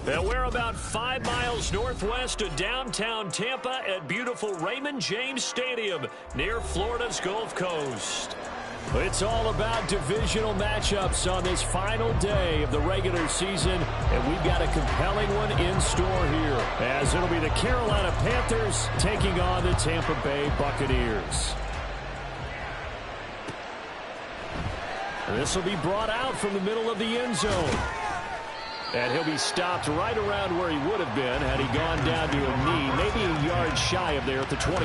And we're about 5 miles northwest of downtown Tampa at beautiful Raymond James Stadium near Florida's Gulf Coast. It's all about divisional matchups on this final day of the regular season, and we've got a compelling one in store here, as it'll be the Carolina Panthers taking on the Tampa Bay Buccaneers. This will be brought out from the middle of the end zone. And he'll be stopped right around where he would have been had he gone down to a knee, maybe a yard shy of there at the 24.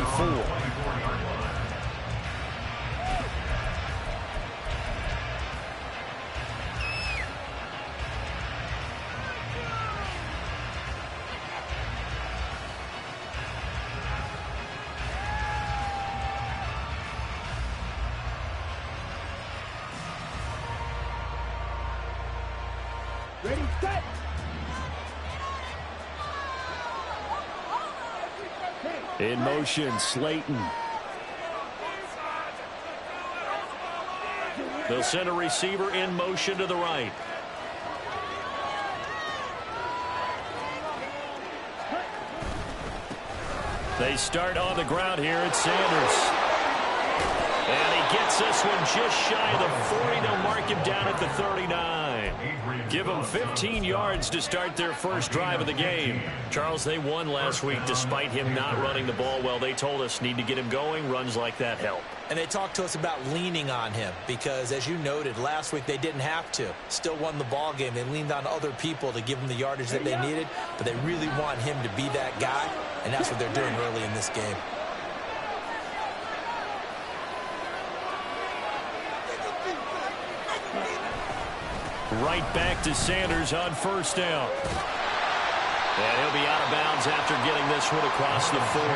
Ready, set. In motion, Slayton. They'll send a receiver in motion to the right. They start on the ground here at Sanders. And he gets this one just shy of the 40. They'll mark him down at the 39. Give them 15 yards to start their first drive of the game. Charles, they won last week despite him not running the ball well. They told us need to get him going. Runs like that help. And they talked to us about leaning on him because, as you noted, last week they didn't have to. Still won the ball game. They leaned on other people to give them the yardage that they needed, but they really want him to be that guy, and that's what they're doing early in this game. Right back to Sanders on first down. And he'll be out of bounds after getting this one across the 40.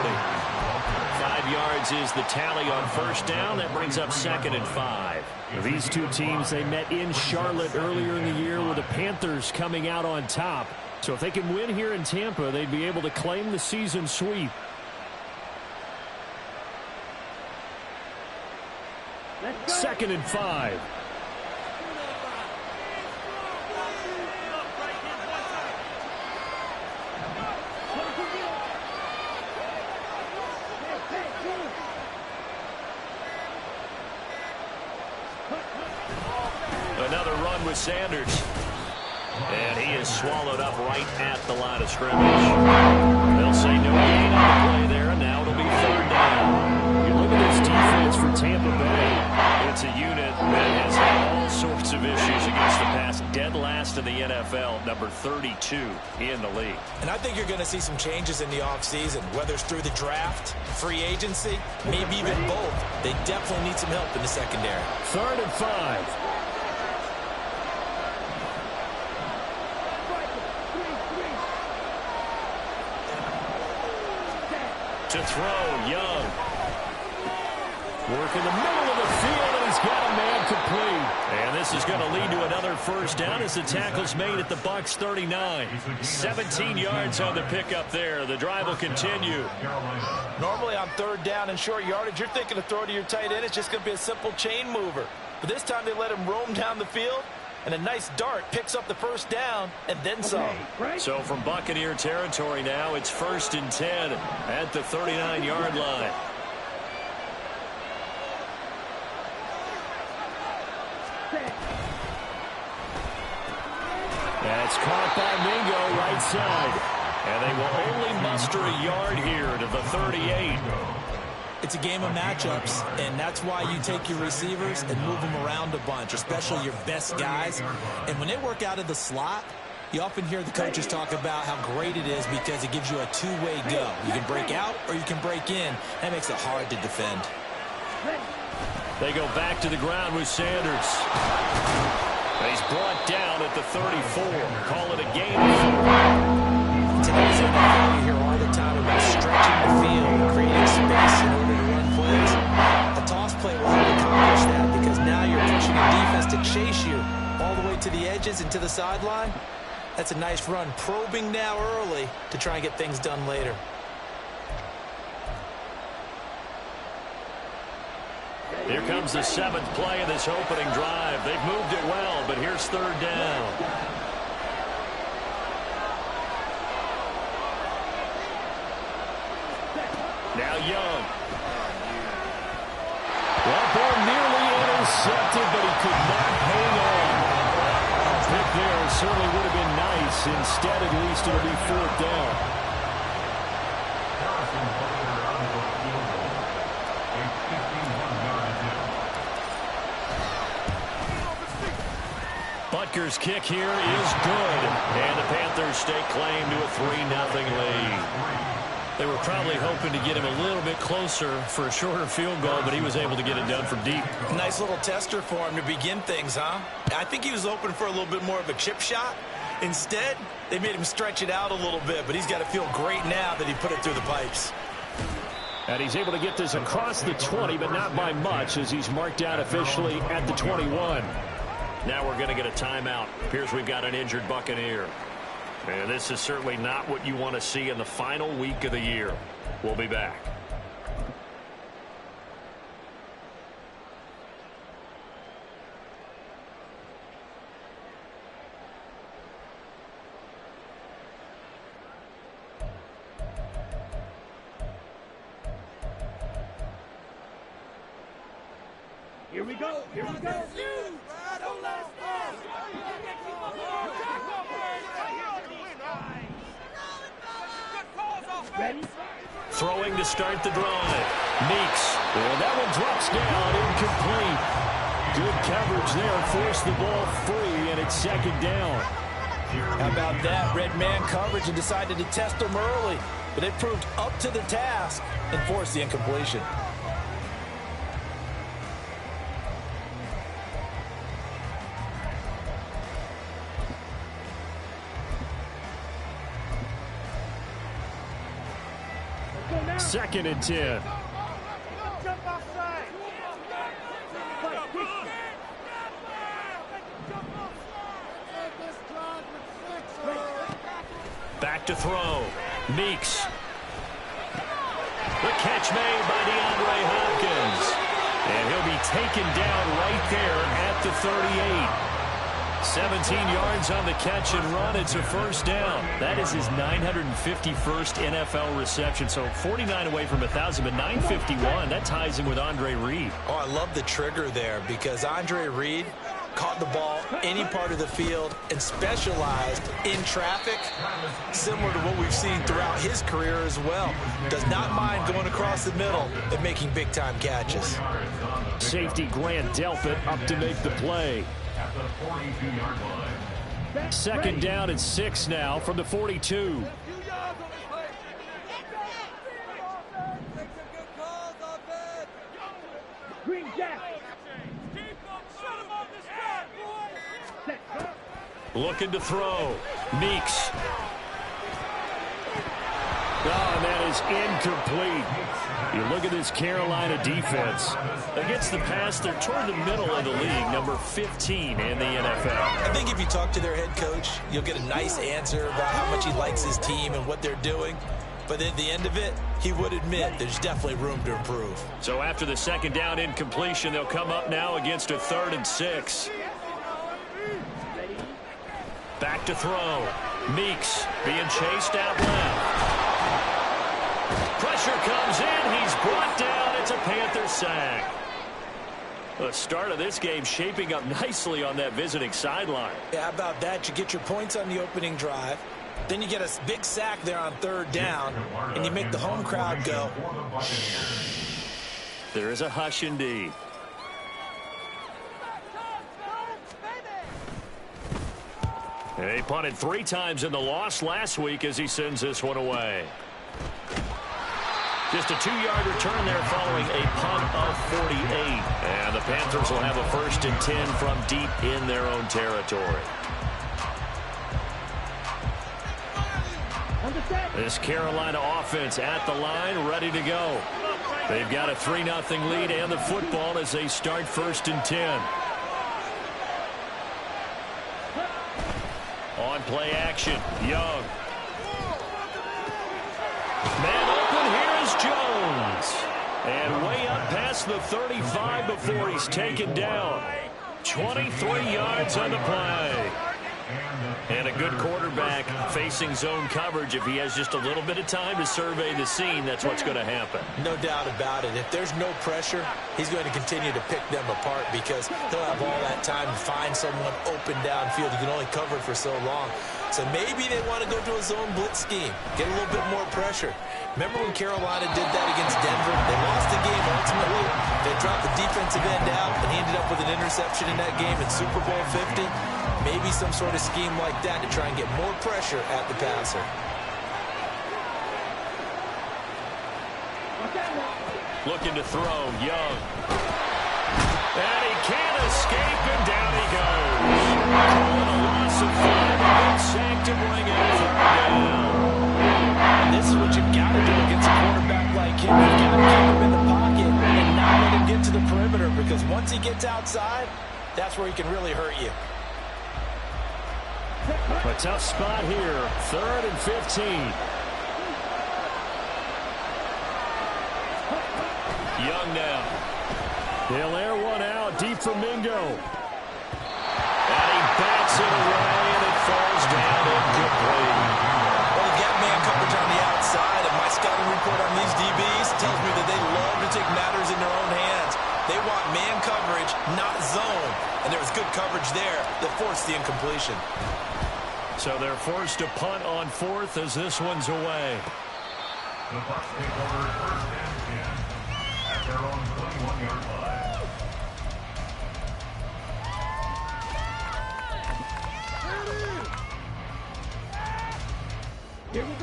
5 yards is the tally on first down. That brings up 2nd and 5. These two teams, they met in Charlotte earlier in the year with the Panthers coming out on top. So if they can win here in Tampa, they'd be able to claim the season sweep. Second and 5. Another run with Sanders. And he is swallowed up right at the line of scrimmage. They'll say no gain on the play there, and now it'll be 3rd down. You look at this defense for Tampa Bay. It's a unit that has had all sorts of issues against the pass. Dead last in the NFL, number 32 in the league. And I think you're going to see some changes in the offseason, whether it's through the draft, free agency, maybe even both. They definitely need some help in the secondary. 3rd and 5. To throw, Young. Work in the middle of the field, and he's got a man complete. And this is going to lead to another first down as the tackle's made at the Bucs 39. 17 yards on the pickup there. The drive will continue. Normally on 3rd down and short yardage, you're thinking to throw to your tight end. It's just going to be a simple chain mover. But this time they let him roam down the field, and a nice dart picks up the first down and then some. So from Buccaneer territory now, it's 1st and 10 at the 39-yard line. That's caught by Mingo right side. And they will only muster a yard here to the 38. It's a game of matchups, and that's why you take your receivers and move them around a bunch, especially your best guys. And when they work out of the slot, you often hear the coaches talk about how great it is because it gives you a two-way go. You can break out or you can break in. That makes it hard to defend. They go back to the ground with Sanders. He's brought down at the 34. Call it a game. Today's NFL, you hear all the time about stretching the field and creating space in order to run plays. A toss play will help accomplish that because now you're pushing a defense to chase you all the way to the edges and to the sideline. That's a nice run, probing now early to try and get things done later. Here comes the 7th play of this opening drive. They've moved it well, but here's 3rd down. Now Young. That ball nearly intercepted, but he could not hang on. A pick there certainly would have been nice. Instead, at least, it'll be 4th down. Butker's kick here is good. And the Panthers stake claim to a 3-0 lead. They were probably hoping to get him a little bit closer for a shorter field goal, but he was able to get it done from deep. Nice little tester for him to begin things, huh? I think he was hoping for a little bit more of a chip shot. Instead, they made him stretch it out a little bit, but he's got to feel great now that he put it through the pipes. And he's able to get this across the 20, but not by much, as he's marked down officially at the 21. Now we're going to get a timeout. Appears we've got an injured Buccaneer. And this is certainly not what you want to see in the final week of the year. We'll be back. Here we go. Here we go. Don't let us pass. Ready? Throwing to start the drive. Meeks. And that one drops down, incomplete. Good coverage there. Forced the ball free, and it's 2nd down. How about that? Red man coverage and decided to test them early. But they proved up to the task and forced the incompletion. Second and 10. Back to throw. Meeks. The catch made by DeAndre Hopkins. And he'll be taken down right there at the 38. 17 yards on the catch and run. It's a 1st down. That is his 951st NFL reception. So 49 away from 1,000, but 951. That ties him with Andre Reed. Oh, I love the trigger there because Andre Reed caught the ball any part of the field and specialized in traffic, similar to what we've seen throughout his career as well. Does not mind going across the middle and making big-time catches. Safety Grant Delpit up to make the play. 2nd down and 6 now from the 42. Green Jack. Looking to throw. Meeks. Oh, and that is incomplete. You look at this Carolina defense. Against the pass, they're toward the middle of the league, number 15 in the NFL. I think if you talk to their head coach, you'll get a nice answer about how much he likes his team and what they're doing. But at the end of it, he would admit there's definitely room to improve. So after the 2nd down incompletion, they'll come up now against a 3rd and 6. Back to throw. Meeks being chased out left. Pressure comes in. He's brought down. It's a Panther sack. The start of this game shaping up nicely on that visiting sideline. Yeah, how about that? You get your points on the opening drive. Then you get a big sack there on 3rd down, and you make the home crowd go. There is a hush indeed. And he punted 3 times in the loss last week as he sends this one away. Just a 2-yard return there following a punt of 48. And the Panthers will have a 1st and 10 from deep in their own territory. This Carolina offense at the line, ready to go. They've got a 3-0 lead and the football as they start 1st and 10. On play action, Young. Man open, here is Jones. And way up past the 35 before he's taken down. 23 yards on the play. And a good quarterback facing zone coverage. If he has just a little bit of time to survey the scene, that's what's going to happen. No doubt about it. If there's no pressure, he's going to continue to pick them apart because he'll have all that time to find someone open downfield. You can only cover for so long. So maybe they want to go to a zone blitz scheme, get a little bit more pressure. Remember when Carolina did that against Denver? They lost the game ultimately. They dropped the defensive end out, and he ended up with an interception in that game in Super Bowl 50. Maybe some sort of scheme like that to try and get more pressure at the passer. Looking to throw, Young. And he can't escape, and down he goes. Calling a loss of 5, a good sack to bring in 3rd down. This is what you've got to do against a quarterback like him. You've got to keep him in the pocket and not let him get to the perimeter, because once he gets outside, that's where he can really hurt you. A tough spot here. 3rd and 15. Young now. He'll air one out deep for Mingo. And he bats it away, and it falls down incomplete. Well, the gap man coverage on the outside, and my scouting report on these DBs tells me that they love to take matters in their own hands. They want man coverage, not zone. And there was good coverage there that forced the incompletion. So they're forced to punt on 4th as this one's away. The Bucs take over 1st and 10 at their own 21-yard line.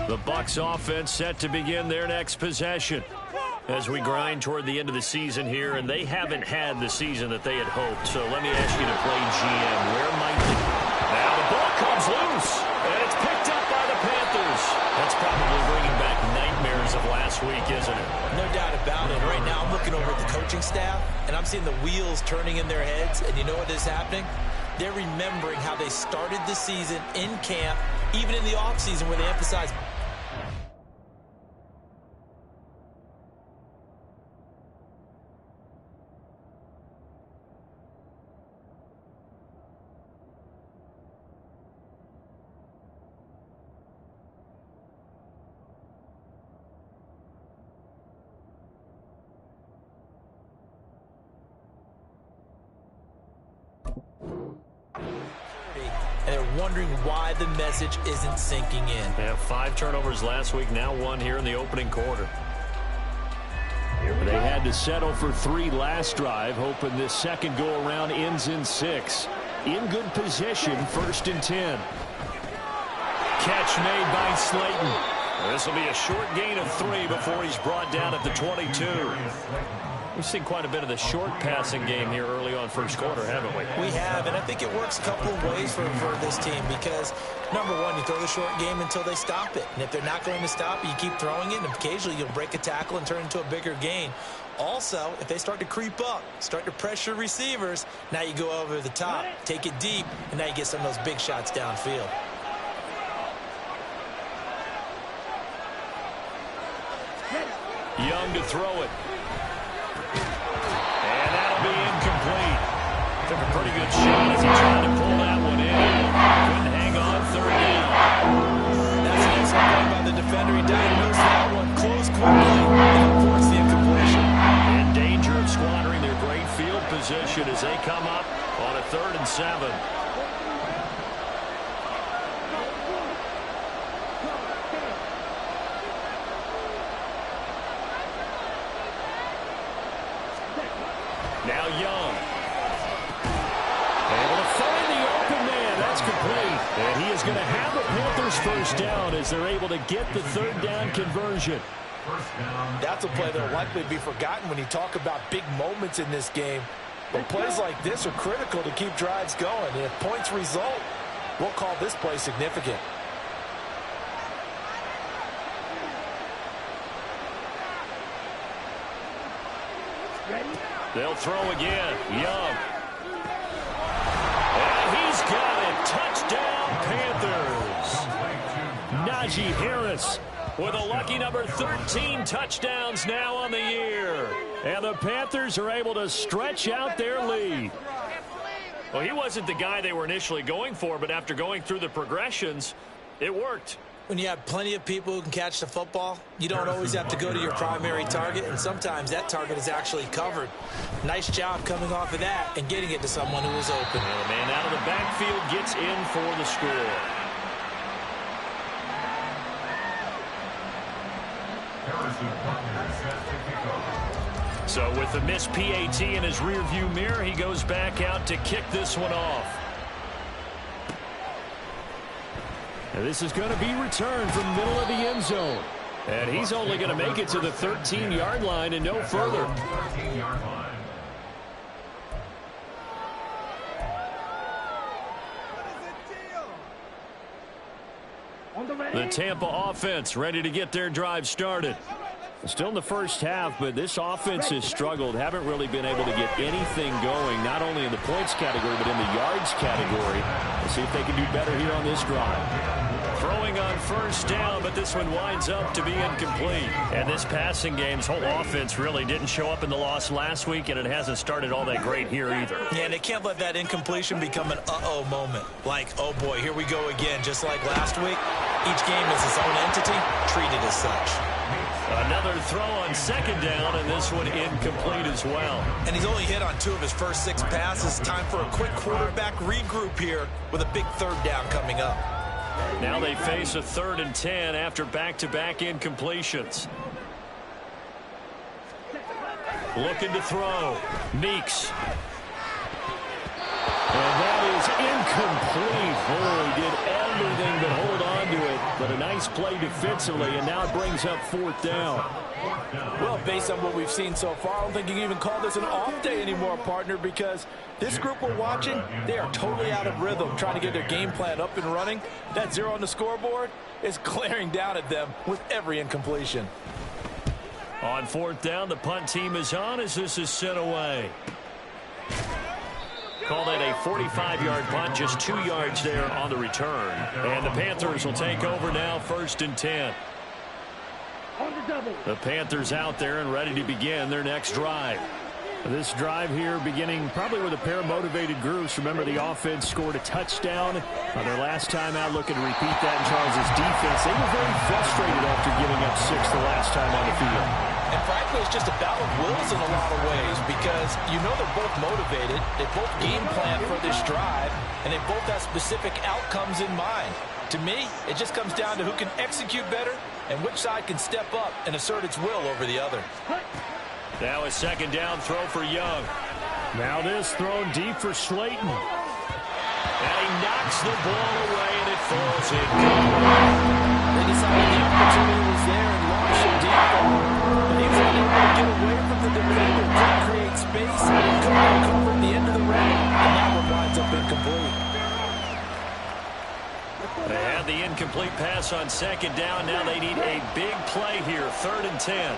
The Bucs offense set to begin their next possession as we grind toward the end of the season here, and they haven't had the season that they had hoped. So let me ask you to play GM. Where might they... Now the ball comes loose, and it's picked up by the Panthers. That's probably bringing back nightmares of last week, isn't it? No doubt about it. Right now I'm looking over at the coaching staff, and I'm seeing the wheels turning in their heads, and you know what is happening? They're remembering how they started the season in camp, even in the offseason where they emphasized... and they're wondering why the message isn't sinking in. They have 5 turnovers last week, now 1 here in the opening quarter. They had to settle for 3 last drive, hoping this second go-around ends in 6. In good position, 1st and 10. Catch made by Slayton. This will be a short gain of 3 before he's brought down at the 22. We've seen quite a bit of the short passing game here early on 1st quarter, haven't we? We have, and I think it works a couple of ways for this team because, number one, you throw the short game until they stop it. And if they're not going to stop it, you keep throwing it, and occasionally you'll break a tackle and turn it into a bigger gain. Also, if they start to creep up, start to pressure receivers, now you go over the top, take it deep, and now you get some of those big shots downfield. Young to throw it. And that'll be incomplete. Took a pretty good shot as he tried to pull that one in. Couldn't hang on 3rd down. That's an excellent play by the defender. He diagnosed that one close quickly and forced the incompletion. In danger of squandering their great field position. position as they come up on a 3rd and 7. Now Young. Able to find the open man. That's complete. And he is going to have the Panthers first down as they're able to get the 3rd down conversion. That's a play that will likely be forgotten when you talk about big moments in this game. But plays like this are critical to keep drives going. And if points result, we'll call this play significant. They'll throw again. Young. And he's got it. Touchdown, Panthers. Najee Harris with a lucky number 13 touchdowns now on the year. And the Panthers are able to stretch out their lead. Well, he wasn't the guy they were initially going for, but after going through the progressions, it worked. When you have plenty of people who can catch the football, you don't always have to go to your primary target, and sometimes that target is actually covered. Nice job coming off of that and getting it to someone who was open. And the man out of the backfield gets in for the score. So with the missed PAT in his rearview mirror, he goes back out to kick this one off. And this is going to be returned from the middle of the end zone. And he's only going to make it to the 13-yard line and no further. The Tampa offense ready to get their drive started. Still in the first half, but this offense has struggled. Haven't really been able to get anything going, not only in the points category, but in the yards category. We'll see if they can do better here on this drive. Throwing on first down, but this one winds up to be incomplete. And this passing game's whole offense really didn't show up in the loss last week, and it hasn't started all that great here either. Yeah, and they can't let that incompletion become an uh-oh moment. Like, oh boy, here we go again, just like last week. Each game is its own entity, treated as such. Another throw on second down, and this one incomplete as well. And he's only hit on 2 of his first 6 passes. Time for a quick quarterback regroup here with a big 3rd down coming up. Now they face a 3rd and 10 after back-to-back incompletions. Looking to throw. Meeks. And that is incomplete. Oh, he did everything but hold on to it. But a nice play defensively, and now it brings up 4th down. Well, based on what we've seen so far, I don't think you can even call this an off day anymore, partner, because this group we're watching, they are totally out of rhythm, trying to get their game plan up and running. That 0 on the scoreboard is glaring down at them with every incompletion. On 4th down, the punt team is on as this is sent away. Call that a 45-yard punt, just 2 yards there on the return. And the Panthers will take over now, 1st and 10. The Panthers out there and ready to begin their next drive. This drive here beginning probably with a pair of motivated groups. Remember, the offense scored a touchdown their last time out, looking to repeat that in Charles' defense. They were very frustrated after giving up 6 the last time on the field. And frankly, it's just a battle of wills in a lot of ways, because you know they're both motivated, they both game plan for this drive, and they both have specific outcomes in mind. To me, it just comes down to who can execute better and which side can step up and assert its will over the other. Now a second down throw for Young. Now this thrown deep for Slayton. And he knocks the ball away, and it falls in. They decided the opportunity was there and launched it deep. But he was unable to get away from the defender, couldn't create space, couldn't cover at the end of the round, and that one winds up incomplete. They had the incomplete pass on second down. Now they need a big play here, 3rd and 10.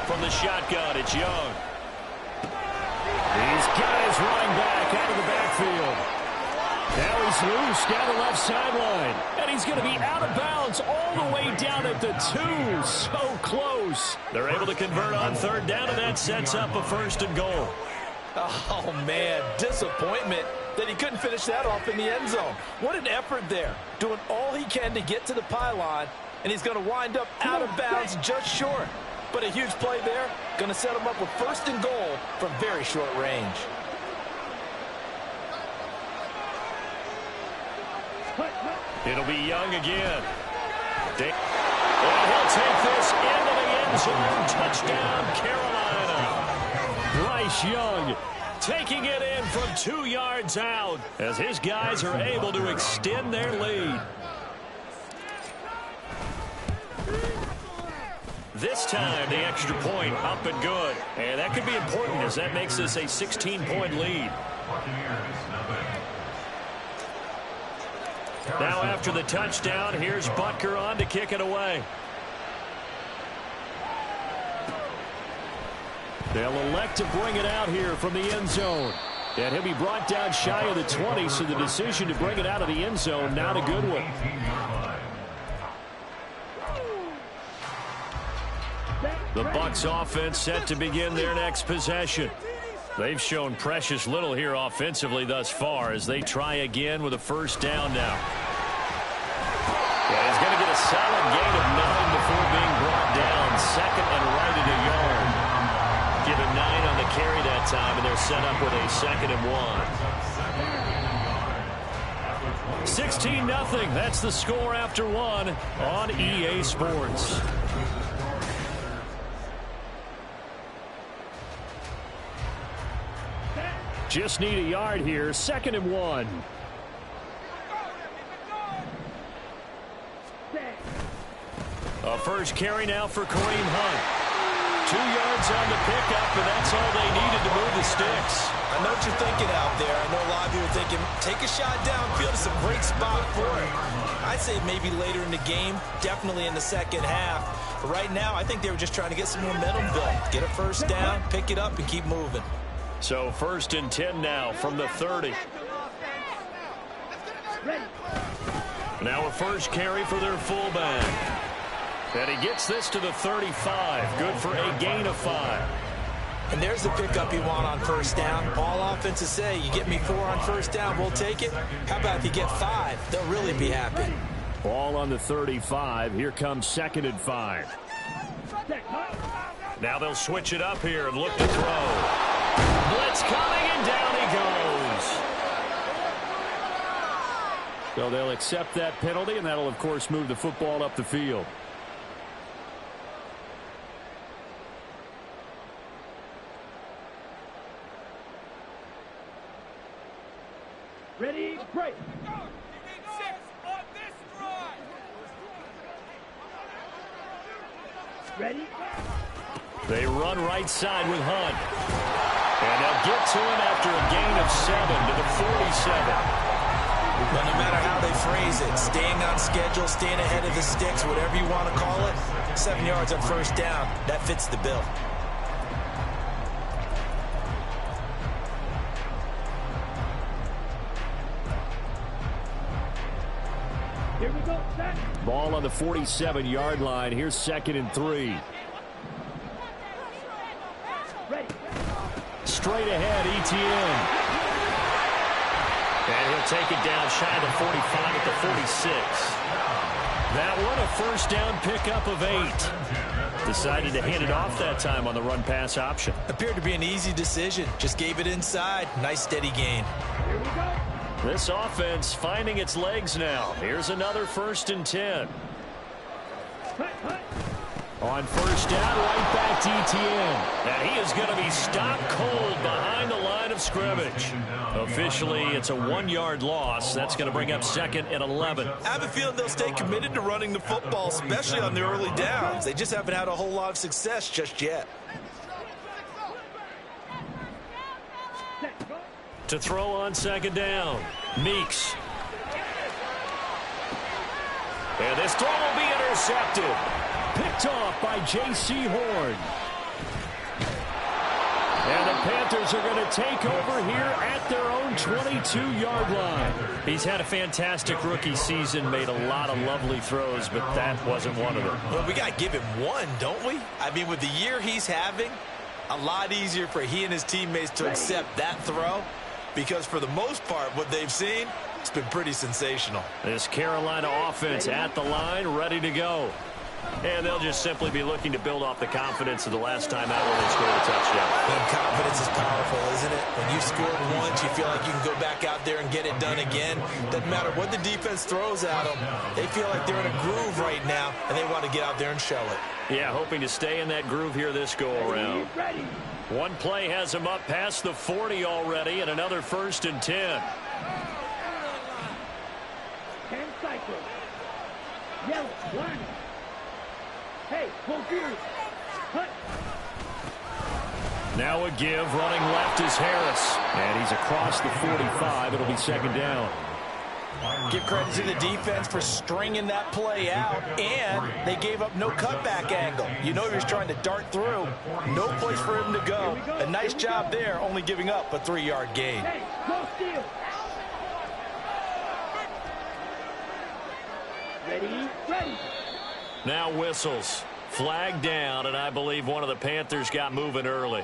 From the shotgun, it's Young. He's got his running back out of the backfield. Now he's loose down the left sideline. And he's going to be out of bounds all the way down at the 2. So close. They're able to convert on 3rd down, and that sets up a 1st and goal. Oh, man, disappointment that he couldn't finish that off in the end zone. What an effort there, doing all he can to get to the pylon, and he's going to wind up out of bounds just short. But a huge play there. Going to set him up with 1st and goal from very short range. It'll be Young again. And he'll take this into the end zone. Touchdown, Carolina. Bryce Young taking it in from 2 yards out as his guys are able to extend their lead. This time, the extra point up and good. And that could be important as that makes this a 16-point lead. Now after the touchdown, here's Butker on to kick it away. They'll elect to bring it out here from the end zone. And he'll be brought down shy of the 20, so the decision to bring it out of the end zone, not a good one. The Bucs offense set to begin their next possession. They've shown precious little here offensively thus far as they try again with a 1st down now. Yeah, he's going to get a solid gain of 9 before being brought down. 2nd and right at a yard. Give him 9 on the carry that time, and they're set up with a 2nd and 1. 16-0. That's the score after 1 on EA Sports. Just need a yard here. 2nd and 1. A 1st carry now for Kareem Hunt. 2 yards on the pickup, and that's all they needed to move the sticks. I know what you're thinking out there. I know a lot of you are thinking, take a shot downfield. It's a great spot for it. I'd say maybe later in the game, definitely in the 2nd half. But right now, I think they were just trying to get some momentum built. Get a 1st down, pick it up, and keep moving. So 1st and 10 now from the 30. Now a 1st carry for their fullback. And he gets this to the 35. Good for a gain of 5. And there's the pickup you want on 1st down. All offenses say, you get me 4 on 1st down, we'll take it. How about if you get 5? They'll really be happy. Ball on the 35. Here comes 2nd and 5. Now they'll switch it up here and look to throw. Blitz coming, and down he goes. So they'll accept that penalty, and that'll, of course, move the football up the field. Ready, break. Ready? They run right side with Hunt. And they'll get to him after a gain of 7 to the 47. But no matter how they phrase it, staying on schedule, staying ahead of the sticks, whatever you want to call it, 7 yards on 1st down, that fits the bill. Here we go, set. Ball on the 47-yard line. Here's 2nd and 3. Ready. Straight ahead, ETN. And he'll take it down shy of the 45 at the 46. That one, a 1st down pickup of 8. Decided to hand it off that time on the run-pass option. Appeared to be an easy decision. Just gave it inside. Nice, steady gain. Here we go. This offense finding its legs now. Here's another 1st and 10. On 1st down, right back to ETN. And he is going to be stopped cold behind the line of scrimmage. Officially, it's a 1-yard loss. That's going to bring up 2nd and 11. I have a feeling they'll stay committed to running the football, especially on the early downs. They just haven't had a whole lot of success just yet. To throw on 2nd down, Meeks. And this throw will be intercepted. Picked off by J.C. Horn. And the Panthers are going to take over here at their own 22-yard line. He's had a fantastic rookie season, made a lot of lovely throws, but that wasn't one of them. Well, we got to give him one, don't we? I mean, with the year he's having, a lot easier for he and his teammates to accept that throw, because for the most part, what they've seen, it's been pretty sensational. This Carolina offense at the line, ready to go. And they'll just simply be looking to build off the confidence of the last time out when they scored a touchdown. And confidence is powerful, isn't it? When you scored once, you feel like you can go back out there and get it done again. Doesn't matter what the defense throws at them. They feel like they're in a groove right now, and they want to get out there and show it. Yeah, hoping to stay in that groove here this go-around. One play has them up past the 40 already, and another 1st and 10. 10 cycles. Yellow, line. Hey, hold yours. Hut. Now a give, running left is Harris. And he's across the 45. It'll be 2nd down. Give credit to the defense for stringing that play out, and they gave up no cutback angle. You know he was trying to dart through. No place for him to go. A nice job there, only giving up a 3-yard gain. Hey, no steal. Ready, ready. Now whistles. Flag down, and I believe one of the Panthers got moving early.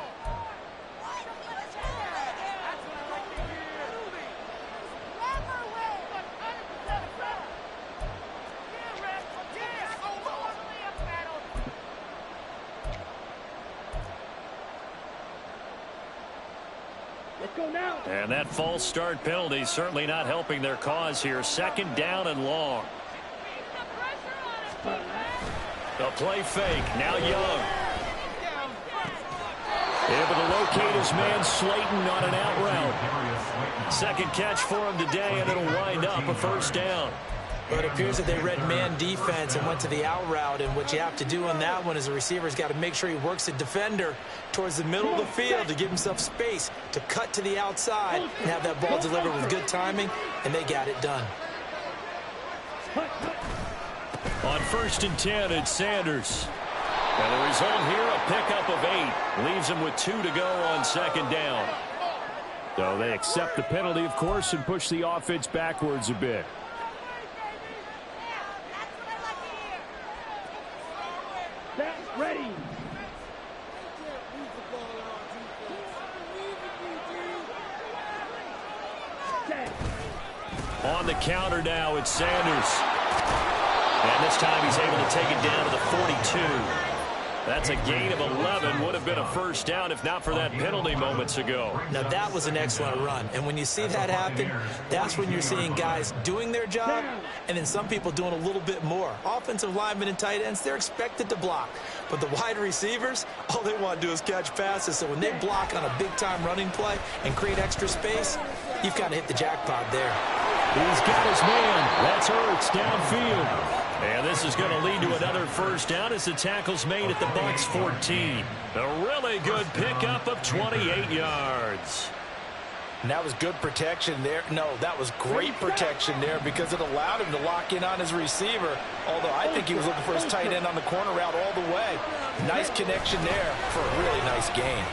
Let's go now. And that false start penalty certainly not helping their cause here. 2nd down and long. A play fake. Now Young. Able to locate his man Slayton on an out route. 2nd catch for him today, and it'll wind up a 1st down. But it appears that they read man defense and went to the out route, and what you have to do on that one is the receiver's got to make sure he works the defender towards the middle of the field to give himself space to cut to the outside and have that ball delivered with good timing, and they got it done. On 1st and 10, it's Sanders. And the result here, a pickup of 8. Leaves them with 2 to go on 2nd down. So they accept the penalty, of course, and push the offense backwards a bit. That's ready. On the counter now, it's Sanders. And this time he's able to take it down to the 42. That's a gain of 11. Would have been a 1st down if not for that penalty moments ago. Now, that was an excellent run. And when you see that happen, that's when you're seeing guys doing their job and then some people doing a little bit more. Offensive linemen and tight ends, they're expected to block. But the wide receivers, all they want to do is catch passes. So when they block on a big-time running play and create extra space, you've got to hit the jackpot there. He's got his man. That's Ertz downfield. And this is going to lead to another 1st down as the tackle's made at the Bucs 14. A really good pickup of 28 yards. And that was good protection there. No, that was great protection there because it allowed him to lock in on his receiver. Although I think he was looking for his tight end on the corner route all the way. Nice connection there for a really nice gain.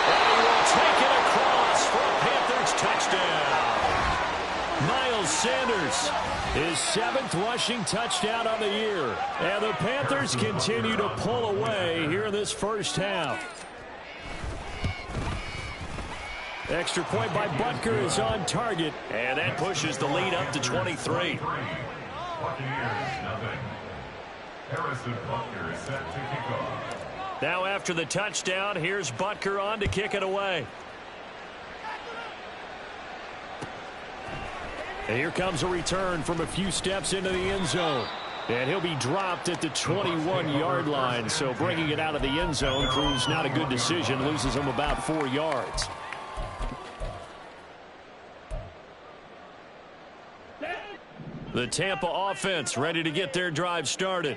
And he will take it across for a Panthers touchdown. Miles Sanders, his 7th rushing touchdown on the year. And the Panthers continue to pull away here in this 1st half. Extra point by Butker is on target. And that pushes the lead up to 23. Buccaneers, nothing. Harrison Butker is set to kick off. Now after the touchdown, here's Butker on to kick it away. And here comes a return from a few steps into the end zone. And he'll be dropped at the 21-yard line. So bringing it out of the end zone proves not a good decision. Loses him about 4 yards. The Tampa offense ready to get their drive started.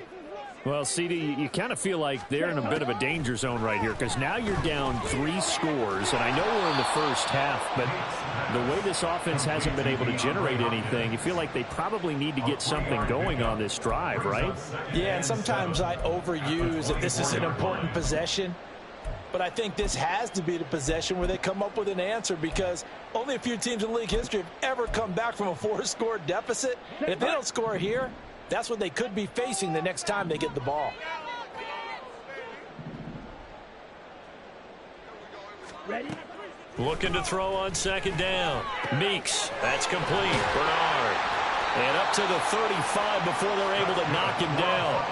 Well, CD, you kind of feel like they're in a bit of a danger zone right here because now you're down 3 scores, and I know we're in the 1st half, but the way this offense hasn't been able to generate anything, you feel like they probably need to get something going on this drive, right? Yeah, and sometimes I overuse if this is an important possession, but I think this has to be the possession where they come up with an answer because only a few teams in league history have ever come back from a 4-score deficit, and if they don't score here, that's what they could be facing the next time they get the ball. Ready? Looking to throw on 2nd down. Meeks. That's complete. Bernard. And up to the 35 before they're able to knock him down.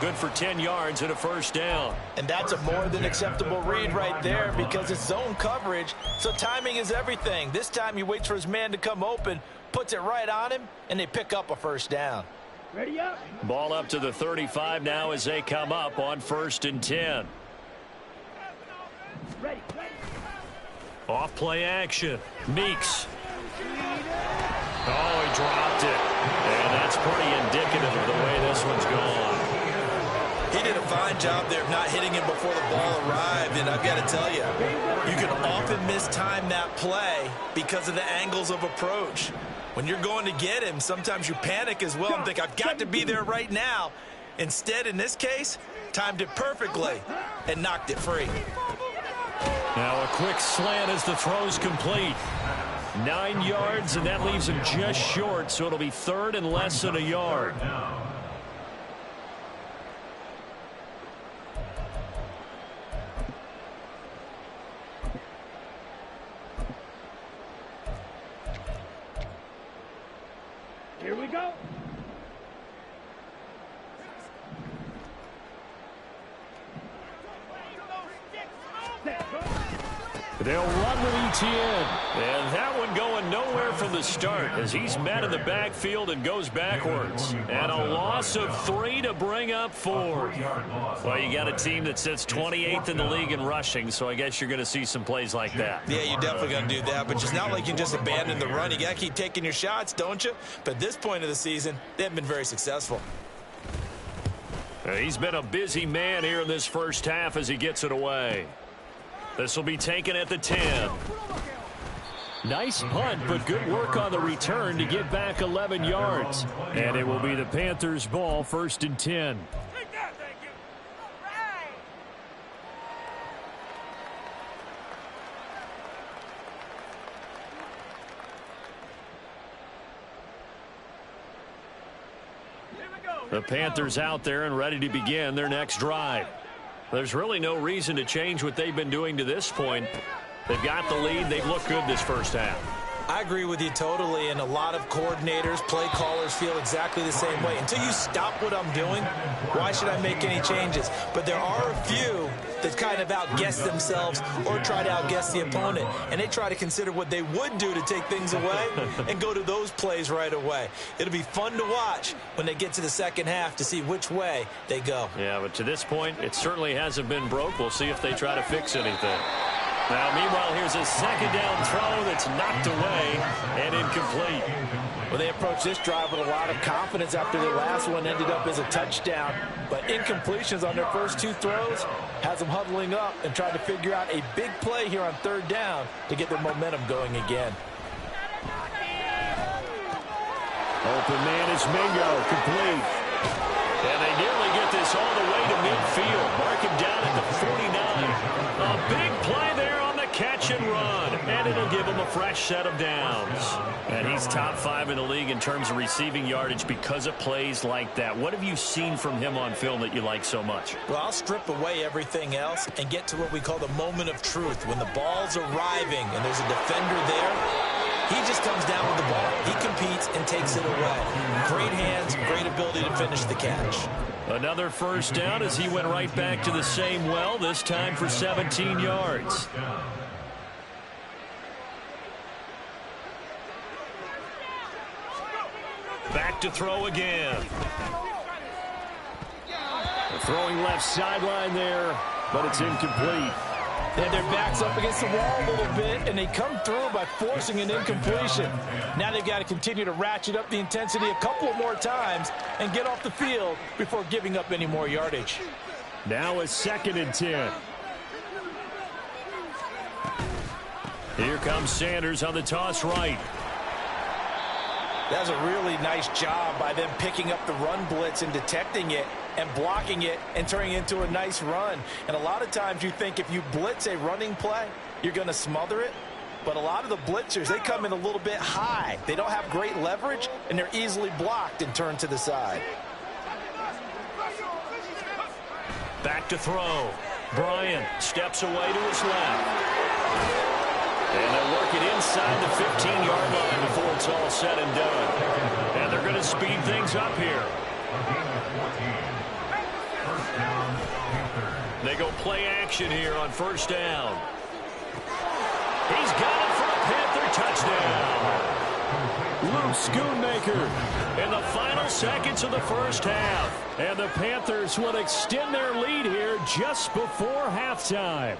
Good for 10 yards and a first down. And that's a more than acceptable read right there because it's zone coverage, so timing is everything. This time he waits for his man to come open, puts it right on him, and they pick up a first down. Ready up. Ball up to the 35 now as they come up on 1st and 10. Ready. Off play action. Meeks. Oh, he dropped it. And that's pretty indicative of the way this one's gone. He did a fine job there of not hitting him before the ball arrived, and I've got to tell you, you can often mistime that play because of the angles of approach. When you're going to get him, sometimes you panic as well and think, I've got to be there right now. Instead, in this case, timed it perfectly and knocked it free. Now a quick slant as the throw's complete. 9 yards, and that leaves him just short, so it'll be 3rd and less than a yard. Here we go. They'll run with ETN. And that one going nowhere from the start as he's met in the backfield and goes backwards. And a loss of 3 to bring up 4. Well, you got a team that sits 28th in the league in rushing, so I guess you're going to see some plays like that. Yeah, you're definitely going to do that, but it's not like you can just abandon the run. You got to keep taking your shots, don't you? But at this point of the season, they haven't been very successful. He's been a busy man here in this first half as he gets it away. This will be taken at the 10. Nice punt, but good work on the return to get back 11 yards. And it will be the Panthers' ball, 1st and 10. The Panthers out there and ready to begin their next drive. There's really no reason to change what they've been doing to this point. They've got the lead. They've looked good this first half. I agree with you totally, and a lot of coordinators, play callers feel exactly the same way. Until you stop what I'm doing, why should I make any changes? But there are a few that kind of outguess themselves or try to outguess the opponent, and they try to consider what they would do to take things away and go to those plays right away. It'll be fun to watch when they get to the second half to see which way they go. Yeah, but to this point, it certainly hasn't been broke. We'll see if they try to fix anything. Now, meanwhile, here's a second down throw that's knocked away and incomplete. Well, they approached this drive with a lot of confidence after their last one ended up as a touchdown. But incompletions on their first 2 throws has them huddling up and trying to figure out a big play here on 3rd down to get their momentum going again. Open man is Mingo, complete. And they nearly get this all the way to midfield. Mark him down at the 49. A big play there on the catch and run. And it'll give him a fresh set of downs. And he's top 5 in the league in terms of receiving yardage because of plays like that. What have you seen from him on film that you like so much? Well, I'll strip away everything else and get to what we call the moment of truth. When the ball's arriving and there's a defender there, he just comes down with the ball. He competes and takes it away. Great hands, great ability to finish the catch. Another first down as he went right back to the same well, this time for 17 yards. Back to throw again. Throwing left sideline there, but it's incomplete. They had their backs up against the wall a little bit, and they come through by forcing an incompletion. Now they've got to continue to ratchet up the intensity a couple of more times and get off the field before giving up any more yardage. Now a 2nd and 10. Here comes Sanders on the toss right. That was a really nice job by them picking up the run blitz and detecting it and blocking it and turning it into a nice run. And a lot of times you think if you blitz a running play, you're going to smother it. But a lot of the blitzers, they come in a little bit high. They don't have great leverage, and they're easily blocked and turned to the side. Back to throw. Bryant steps away to his left. And they'll work it inside the 15-yard line before it's all said and done. And they're going to speed things up here. They go play action here on 1st down. He's got it for a Panther touchdown. Luke Schoonmaker in the final seconds of the 1st half. And the Panthers will extend their lead here just before halftime.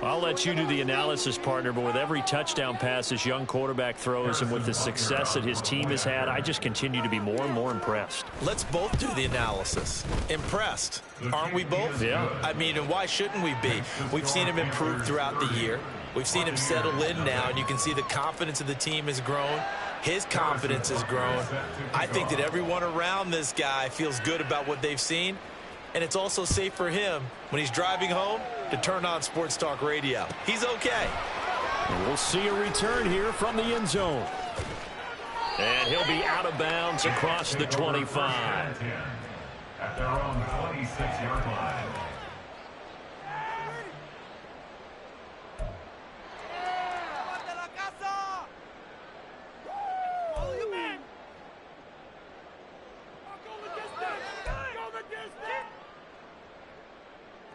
I'll let you do the analysis, partner, but with every touchdown pass this young quarterback throws and with the success that his team has had, I just continue to be more and more impressed. Let's both do the analysis. Impressed. Aren't we both? Yeah. I mean, and why shouldn't we be? We've seen him improve throughout the year. We've seen him settle in now, and you can see the confidence of the team has grown. His confidence has grown. I think that everyone around this guy feels good about what they've seen. And it's also safe for him when he's driving home to turn on Sports Talk Radio. He's okay. And we'll see a return here from the end zone. And he'll be out of bounds across the 25. At their own 26-yard line.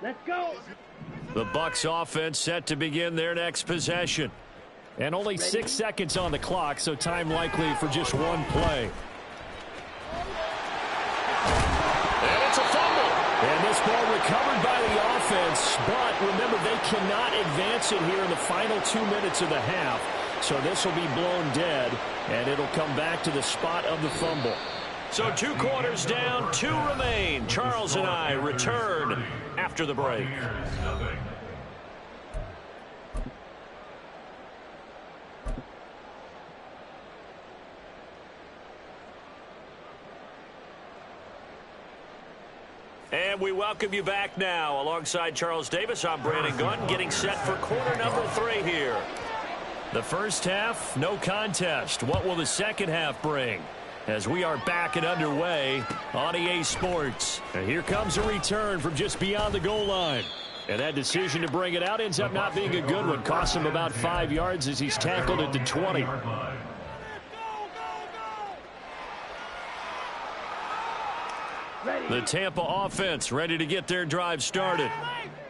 Let's go. The Bucs offense set to begin their next possession. And only 6 seconds on the clock, so time likely for just one play. And it's a fumble. And this ball recovered by the offense. But remember, they cannot advance it here in the final 2 minutes of the half. So this will be blown dead, and it'll come back to the spot of the fumble. So 2 quarters down, 2 remain. Charles and I return after the break. And we welcome you back now. Alongside Charles Davis, I'm Brandon Gunn, getting set for quarter number 3 here. The first half, no contest. What will the second half bring? As we are back and underway on EA Sports. And here comes a return from just beyond the goal line. And that decision to bring it out ends up not being a good one. Costs him about 5 yards as he's tackled at the 20. The Tampa offense ready to get their drive started.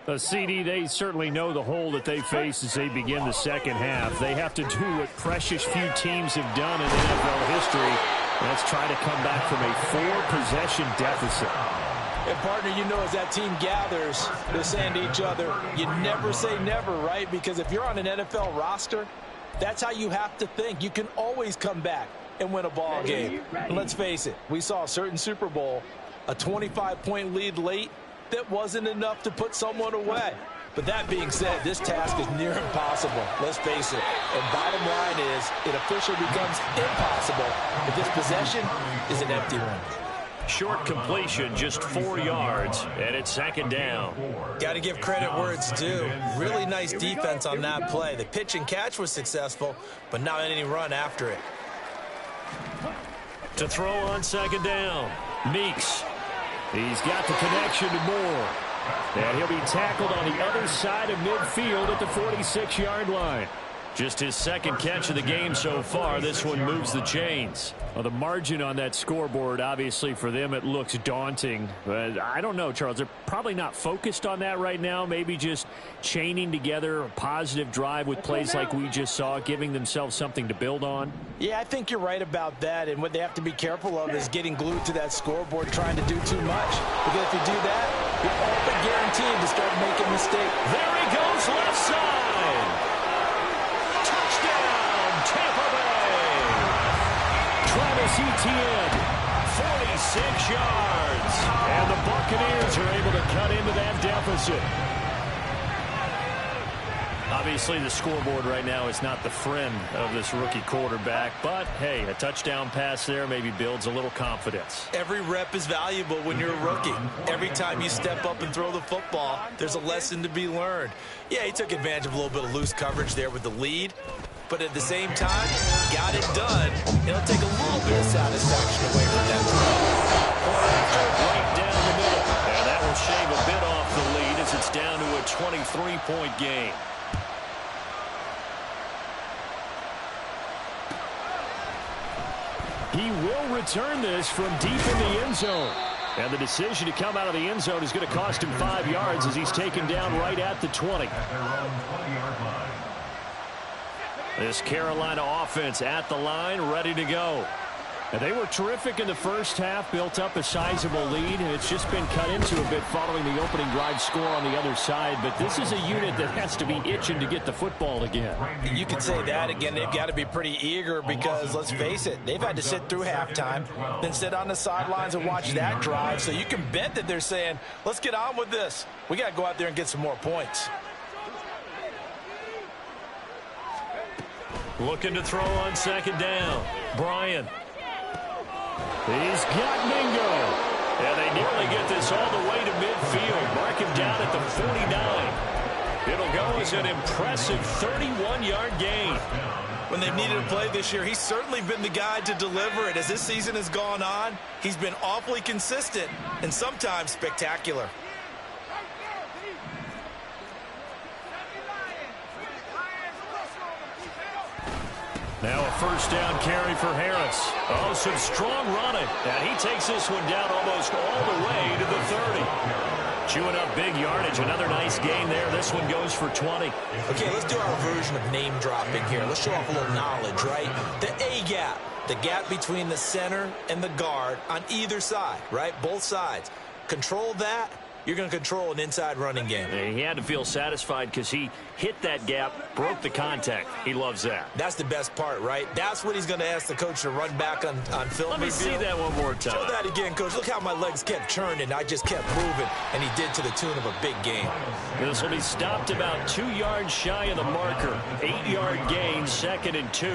A CD, they certainly know the hole that they face as they begin the second half. They have to do what precious few teams have done in NFL history. Let's try to come back from a 4-possession deficit. And, partner, you know, as that team gathers, they're saying to each other, you never say never, right? Because if you're on an NFL roster, that's how you have to think. You can always come back and win a ball game. And let's face it, we saw a certain Super Bowl, a 25-point lead late, that wasn't enough to put someone away. But that being said, this task is near impossible. Let's face it. And bottom line is, it officially becomes impossible if this possession is an empty one. Short completion, just 4 yards, and it's 2nd down. Got to give credit where it's due. Really nice defense on that play. The pitch and catch was successful, but not any run after it. To throw on 2nd down, Meeks. He's got the connection to Moore. And he'll be tackled on the other side of midfield at the 46-yard line. Just his second catch of the game so far. This one moves the chains. Well, the margin on that scoreboard, obviously, for them, it looks daunting. But I don't know, Charles. They're probably not focused on that right now. Maybe just chaining together a positive drive with plays like we just saw, giving themselves something to build on. Yeah, I think you're right about that. And what they have to be careful of is getting glued to that scoreboard, trying to do too much. Because if you do that, you're all but guaranteed to start making mistakes. There he goes, left side. Tampa Bay. Travis Etienne, 46 yards. And the Buccaneers are able to cut into that deficit. Obviously, the scoreboard right now is not the friend of this rookie quarterback. But, hey, a touchdown pass there maybe builds a little confidence. Every rep is valuable when you're a rookie. Every time you step up and throw the football, there's a lesson to be learned. Yeah, he took advantage of a little bit of loose coverage there with the lead. But at the same time, got it done. It'll take a little bit of satisfaction away from that throw. Right down the middle. And that will shave a bit off the lead as it's down to a 23-point game. He will return this from deep in the end zone. And the decision to come out of the end zone is going to cost him 5 yards as he's taken down right at the 20. At their own 20-yard line. This Carolina offense at the line, ready to go. And they were terrific in the first half, built up a sizable lead, and it's just been cut into a bit following the opening drive score on the other side. But this is a unit that has to be itching to get the football again. You could say that again. They've got to be pretty eager because, let's face it, they've had to sit through halftime, then sit on the sidelines and watch that drive. So you can bet that they're saying, let's get on with this. We got to go out there and get some more points. Looking to throw on second down. Bryant. He's got Mingo. And they nearly get this all the way to midfield. Mark him down at the 49. It'll go as an impressive 31-yard gain. When they've needed a play this year, he's certainly been the guy to deliver it. As this season has gone on, he's been awfully consistent and sometimes spectacular. Now a first down carry for Harris. Oh, some strong running. And he takes this one down almost all the way to the 30. Chewing up big yardage. Another nice gain there. This one goes for 20. Okay, let's do our version of name dropping here. Let's show off a little knowledge, right? The A gap. The gap between the center and the guard on either side, right? Both sides. Control that. You're going to control an inside running game. And he had to feel satisfied because he hit that gap, broke the contact. He loves that. That's the best part, right? That's what he's going to ask the coach to run back on film. Let me see that one more time. Show that again, coach. Look how my legs kept churning. I just kept moving, and he did to the tune of a big game. This will be stopped about 2 yards shy of the marker. 8-yard gain, 2nd and 2.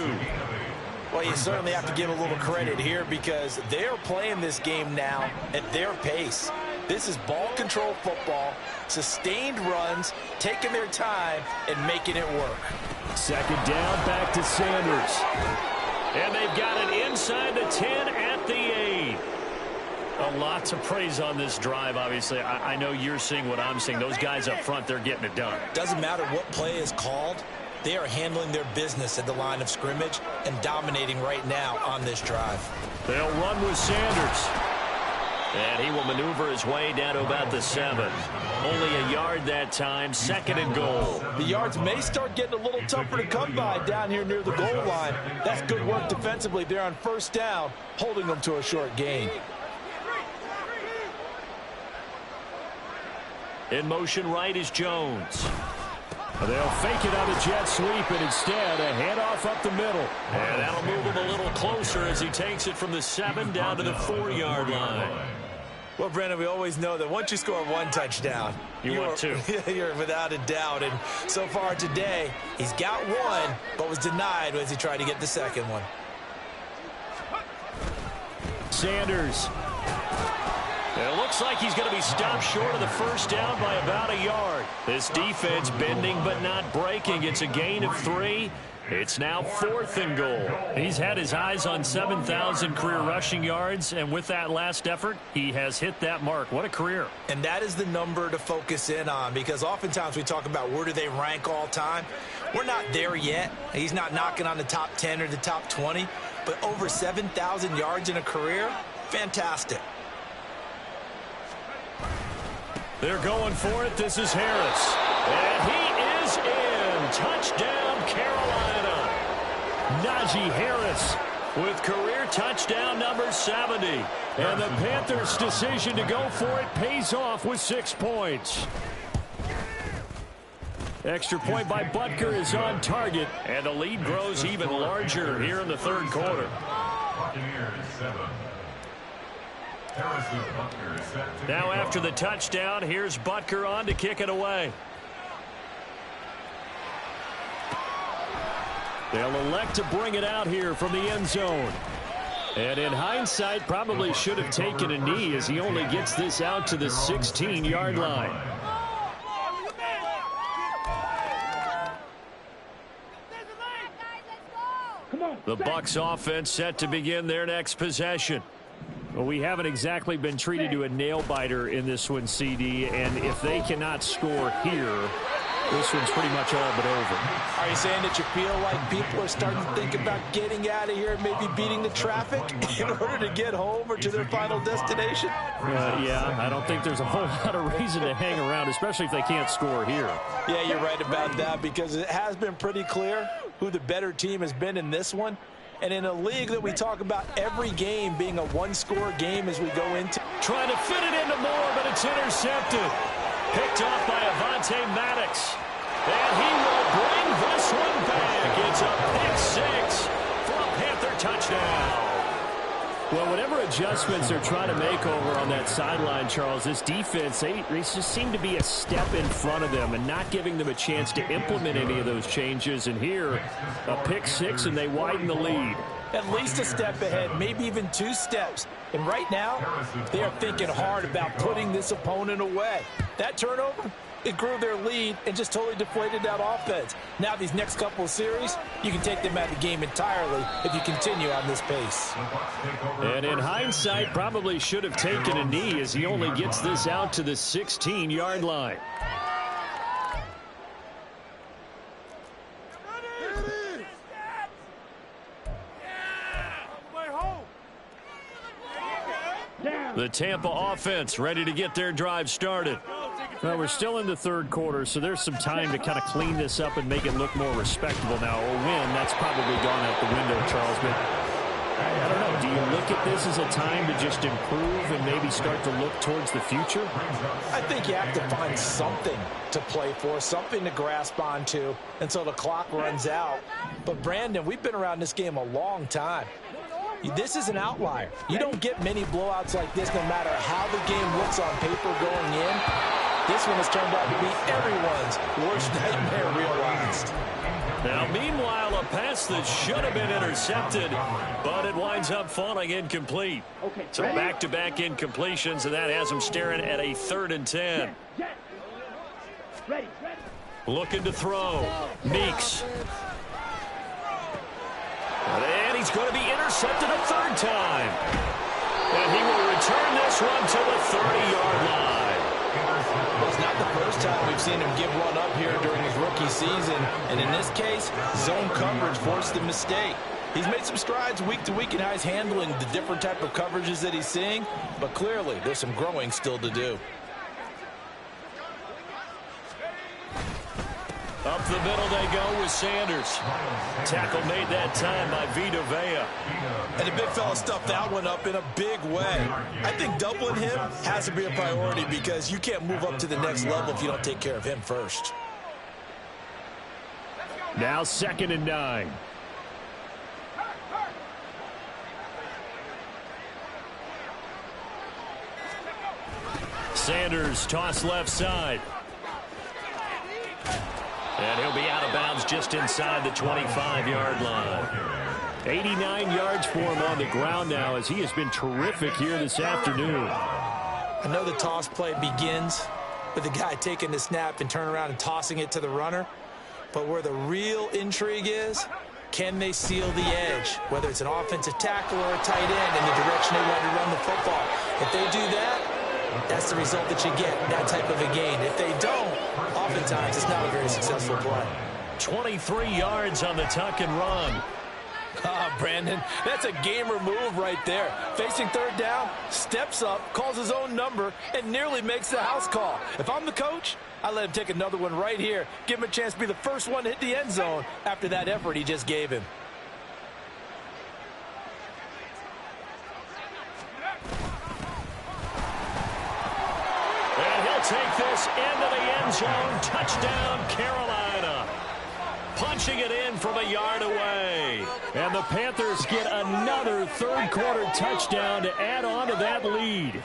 Well, you certainly have to give a little credit here because they're playing this game now at their pace. This is ball control football, sustained runs, taking their time, and making it work. Second down, back to Sanders. And they've got it inside the 10 at the 8. A lot to praise on this drive, obviously. I know you're seeing what I'm seeing. Those guys up front, they're getting it done. Doesn't matter what play is called. They are handling their business at the line of scrimmage and dominating right now on this drive. They'll run with Sanders. And he will maneuver his way down to about the 7. Only a yard that time, 2nd and goal. The yards may start getting a little tougher to come by down here near the goal line. That's good work defensively there on first down, holding them to a short gain. In motion right is Jones. They'll fake it on a jet sweep, and instead a handoff up the middle. And that'll move him a little closer as he takes it from the 7 down to the 4-yard line. Well, Brandon, we always know that once you score one touchdown, you want two. You're without a doubt. And so far today, he's got one, but was denied as he tried to get the second one. Sanders. It looks like he's going to be stopped short of the first down by about a yard. This defense bending but not breaking. It's a gain of 3, It's now 4th and goal. He's had his eyes on 7,000 career rushing yards, and with that last effort, he has hit that mark. What a career. And that is the number to focus in on, because oftentimes we talk about where do they rank all time. We're not there yet. He's not knocking on the top 10 or the top 20, but over 7,000 yards in a career, fantastic. They're going for it. This is Harris. And he is in. Touchdown, Carolina. Najee Harris with career touchdown number 70. And the Panthers' decision to go for it pays off with 6 points. Extra point by Butker is on target. And the lead grows even larger here in the 3rd quarter. Buccaneers 7. Now after the touchdown, here's Butker on to kick it away. They'll elect to bring it out here from the end zone. And in hindsight, probably should have taken a knee as he only gets this out to the 16-yard line. The Bucs offense set to begin their next possession. Well, we haven't exactly been treated to a nail-biter in this one, CD, and if they cannot score here, this one's pretty much all but over. Are you saying that you feel like people are starting to think about getting out of here and maybe beating the traffic in order to get home or to their final destination? Yeah, I don't think there's a whole lot of reason to hang around, especially if they can't score here. Yeah, you're right about that, because it has been pretty clear who the better team has been in this one. And in a league that we talk about every game being a one-score game as we go into. Trying to fit it into Moore, but it's intercepted. Picked off by Avonte Maddox. And he will bring this one back. It's a pick 6 for a Panther touchdown. Well, whatever adjustments they're trying to make over on that sideline, Charles, this defense, they just seem to be a step in front of them and not giving them a chance to implement any of those changes. And here, a pick 6, and they widen the lead. At least a step ahead, maybe even 2 steps. And right now, they are thinking hard about putting this opponent away. That turnover, it grew their lead and just totally deflated that offense. Now these next couple of series, you can take them out of the game entirely if you continue on this pace. And in hindsight, probably should have taken a knee as he only gets this out to the 16-yard line. The Tampa offense ready to get their drive started. Well, we're still in the 3rd quarter, so there's some time to kind of clean this up and make it look more respectable now. A win, that's probably gone out the window, Charles. But I don't know. Do you look at this as a time to just improve and maybe start to look towards the future? I think you have to find something to play for, something to grasp onto until the clock runs out. But, Brandon, we've been around this game a long time. This is an outlier. You don't get many blowouts like this no matter how the game looks on paper going in. This one has turned out to be everyone's worst nightmare realized. Now, meanwhile, a pass that should have been intercepted, but it winds up falling incomplete. So back-to-back incompletions, and that has them staring at a 3rd and 10. Looking to throw. Meeks. And he's going to be intercepted a 3rd time. And he will return this one to the 30-yard line. Well, it's not the first time we've seen him give one up here during his rookie season. And in this case, zone coverage forced the mistake. He's made some strides week to week in how he's handling the different type of coverages that he's seeing. But clearly, there's some growing still to do. Up the middle they go with Sanders. Tackle made that time by Vita Vea. And the big fella stuffed that one up in a big way. I think doubling him has to be a priority because you can't move up to the next level if you don't take care of him first. Now 2nd and 9. Sanders toss left side. And he'll be out of bounds just inside the 25-yard line. 89 yards for him on the ground now as he has been terrific here this afternoon. I know the toss play begins with the guy taking the snap and turning around and tossing it to the runner. But where the real intrigue is, can they seal the edge, whether it's an offensive tackle or a tight end, in the direction they want to run the football? If they do that, that's the result that you get, that type of a gain. If they don't, oftentimes it's not a very successful play. 23 yards on the tuck and run. Brandon, that's a gamer move right there. Facing third down, steps up, calls his own number, and nearly makes the house call. If I'm the coach, I let him take another one right here. Give him a chance to be the first one to hit the end zone after that effort he just gave him. And he'll take this into the end zone. Touchdown, Carolina. Punching it in from a yard away. And the Panthers get another third-quarter touchdown to add on to that lead.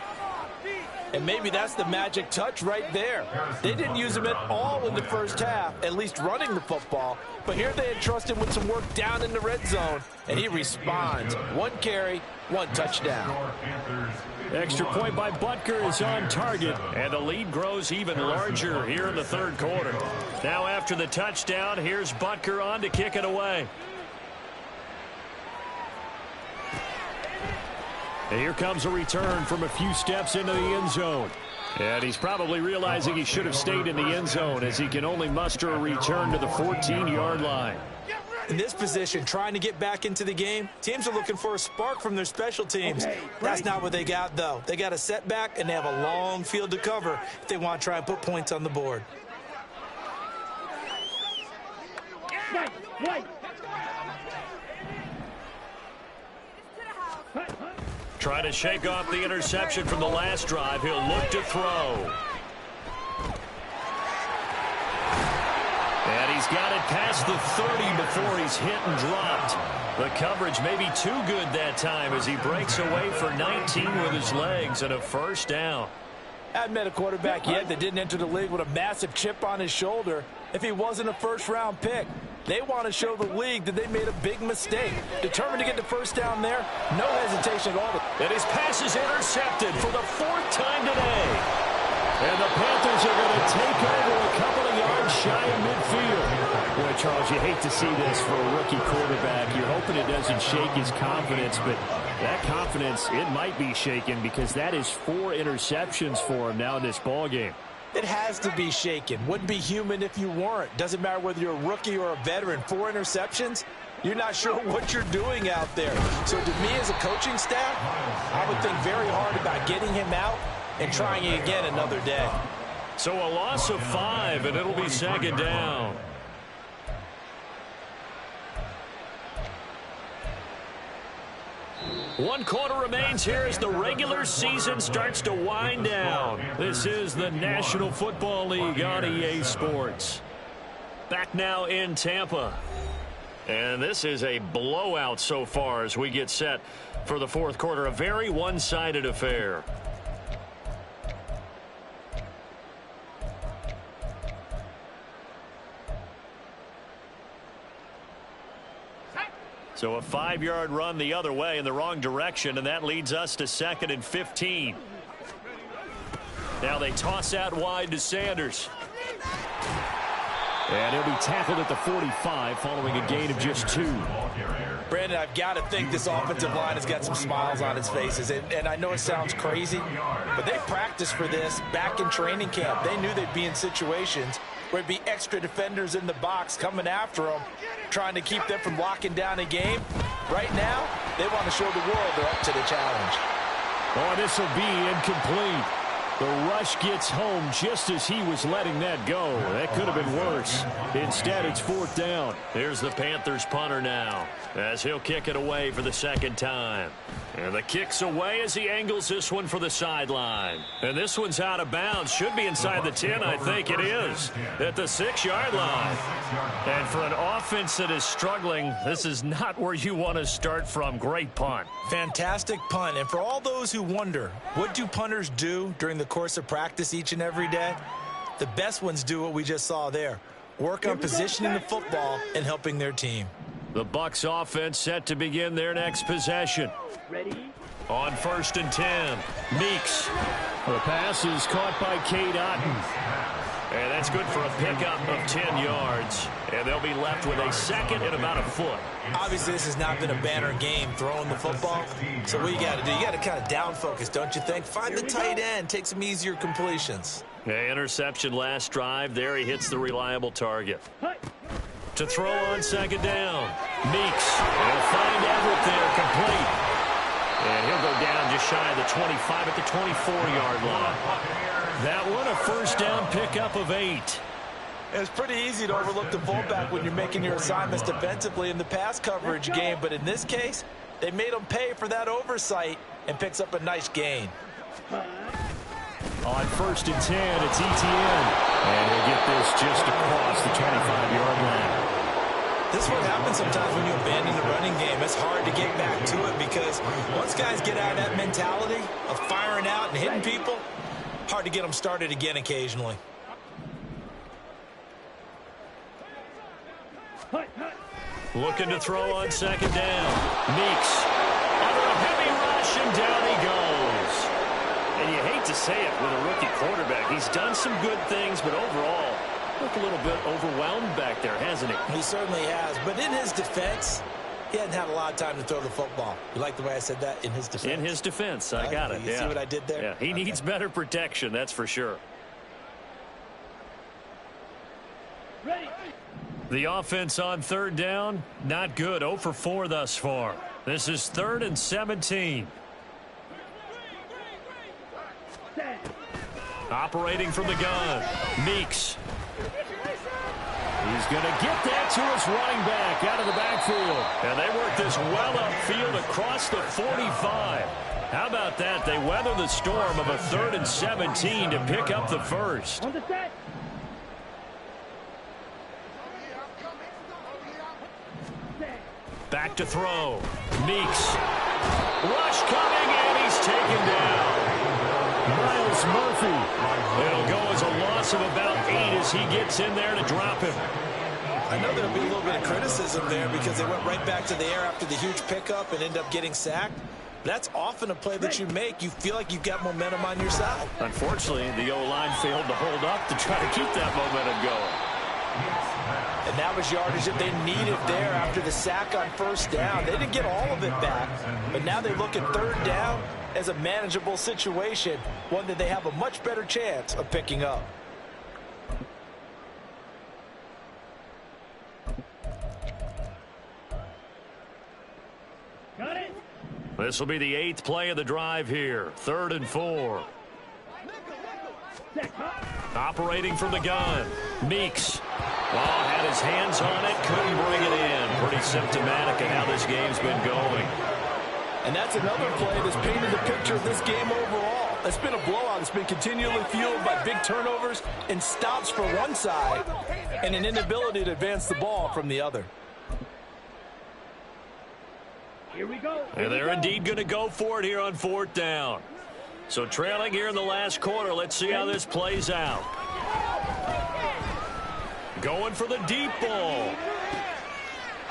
And maybe that's the magic touch right there. They didn't use him at all in the first half, at least running the football. But here they entrust him with some work down in the red zone, and he responds. 1 carry, 1 touchdown. Extra point by Butker is on target, and the lead grows even larger here in the third quarter. Now after the touchdown, here's Butker on to kick it away. And here comes a return from a few steps into the end zone. And he's probably realizing he should have stayed in the end zone, as he can only muster a return to the 14-yard line. In this position, trying to get back into the game, teams are looking for a spark from their special teams. That's not what they got, though. They got a setback, and they have a long field to cover if they want to try and put points on the board. Trying to shake off the interception from the last drive. He'll look to throw. And he's got it past the 30 before he's hit and dropped. The coverage may be too good that time as he breaks away for 19 with his legs and a first down. I haven't met a quarterback yet that didn't enter the league with a massive chip on his shoulder if he wasn't a first-round pick. They want to show the league that they made a big mistake. Determined to get the first down there, no hesitation at all. And his pass is intercepted for the 4th time today. And the Panthers are going to take over a couple of yards shy of midfield. Boy, Charles, you hate to see this for a rookie quarterback. You're hoping it doesn't shake his confidence, but that confidence, it might be shaken because that is 4 interceptions for him now in this ballgame. It has to be shaken. Wouldn't be human if you weren't. Doesn't matter whether you're a rookie or a veteran. 4 interceptions, you're not sure what you're doing out there. So to me as a coaching staff, I would think very hard about getting him out and trying it again another day. So a loss of 5, and it'll be 2nd down. One quarter remains here as the regular season starts to wind down. This is the National Football League on EA Sports. Back now in Tampa. And this is a blowout so far as we get set for the 4th quarter. A very one-sided affair. So a 5-yard run the other way in the wrong direction, and that leads us to 2nd and 15. Now they toss out wide to Sanders. And he'll be tackled at the 45 following a gain of just 2. Brandon, I've got to think this offensive line has got some smiles on its faces. And I know it sounds crazy, but they practiced for this back in training camp. They knew they'd be in situations where there'd be extra defenders in the box coming after them, trying to keep them from locking down a game. Right now, they want to show the world they're up to the challenge. Oh, this will be incomplete. The rush gets home just as he was letting that go. That could have been worse. Instead, it's 4th down. Here's the Panthers punter now as he'll kick it away for the 2nd time. And the kick's away as he angles this one for the sideline. And this one's out of bounds. Should be inside the 10, I think it is. At the 6-yard line. And for an offense that is struggling, this is not where you want to start from. Great punt. Fantastic punt. And for all those who wonder, what do punters do during the course of practice each and every day? The best ones do what we just saw there. Work on positioning the football and helping their team. The Bucs offense set to begin their next possession. Ready? On 1st and 10, Meeks. The pass is caught by Cade Otton. And that's good for a pickup of 10 yards. And they'll be left with a second and about a foot. Obviously, this has not been a banner game throwing the football. So what you got to do, you got to kind of down focus, don't you think? Find the tight end, take some easier completions. Interception last drive. There he hits the reliable target. To throw on second down. Meeks will find Everett there, complete. And he'll go down just shy of the 25 at the 24-yard line. That one a first down pickup of 8. It's pretty easy to overlook the fullback when you're making your assignments defensively in the pass coverage game, but in this case, they made him pay for that oversight and picks up a nice gain. On first and 10, it's Etienne. And he'll get this just across the 25-yard line. This is what happens sometimes when you abandon the running game. It's hard to get back to it because once guys get out of that mentality of firing out and hitting people, hard to get them started again occasionally. Looking to throw on second down. Meeks under a heavy rush, and down he goes. And you hate to say it with a rookie quarterback. He's done some good things, but overall, looked a little bit overwhelmed back there, hasn't he? He certainly has. But in his defense, he hadn't had a lot of time to throw the football. You like the way I said that? In his defense? In his defense. I got it. You see what I did there? Yeah, he needs better protection, that's for sure. Ready. The offense on third down, not good. 0 for 4 thus far. This is 3rd and 17. Operating from the gun. Meeks. He's going to get that to his running back out of the backfield. And they work this well upfield across the 45. How about that? They weather the storm of a 3rd and 17 to pick up the first. On the set. Back to throw. Meeks. Rush coming, and he's taken down. Miles Murphy. It'll go as a loss of about 8 as he gets in there to drop him. I know there'll be a little bit of criticism there because they went right back to the air after the huge pickup and end up getting sacked. That's often a play that you make. You feel like you've got momentum on your side. Unfortunately, the O-line failed to hold up to try to keep that momentum going. And that was yardage that they needed there after the sack on first down. They didn't get all of it back, but now they look at third down as a manageable situation, one that they have a much better chance of picking up. Got it. This will be the 8th play of the drive here. 3rd and 4. Operating from the gun. Meeks. Had his hands on it, couldn't bring it in. Pretty symptomatic of how this game's been going. And that's another play that's painted the picture of this game overall. It's been a blowout. It's been continually fueled by big turnovers and stops for one side and an inability to advance the ball from the other. Here we go. And they're indeed going to go for it here on 4th down. So trailing here in the last quarter. Let's see how this plays out. Going for the deep ball.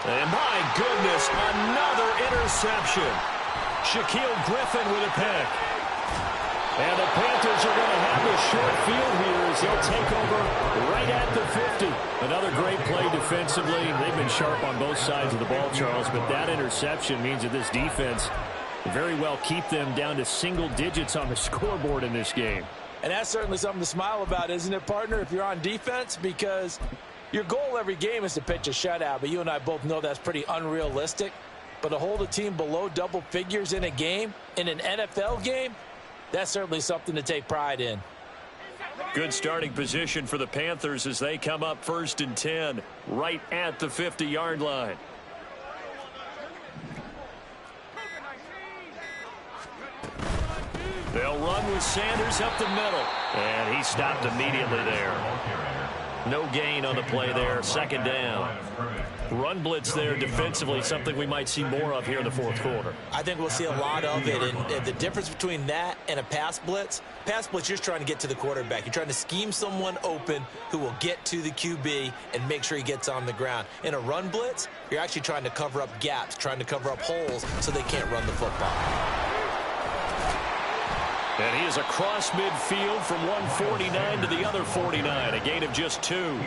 And my goodness, another interception. Shaquille Griffin with a pick. And the Panthers are going to have a short field here as they'll take over right at the 50. Another great play defensively. They've been sharp on both sides of the ball, Charles, but that interception means that this defense very well keep them down to single digits on the scoreboard in this game. And that's certainly something to smile about, isn't it, partner, if you're on defense? Because your goal every game is to pitch a shutout, but you and I both know that's pretty unrealistic. But to hold a team below double figures in a game, in an NFL game, that's certainly something to take pride in. Good starting position for the Panthers as they come up 1st and 10 right at the 50-yard line. They'll run with Sanders up the middle. And he stopped immediately there. No gain on the play there. 2nd down. Run blitz there defensively, something we might see more of here in the 4th quarter. I think we'll see a lot of it. And the difference between that and a pass blitz, you're just trying to get to the quarterback. You're trying to scheme someone open who will get to the QB and make sure he gets on the ground. In a run blitz, you're actually trying to cover up gaps, trying to cover up holes so they can't run the football. And he is across midfield from 149 to the other 49, a gain of just 2.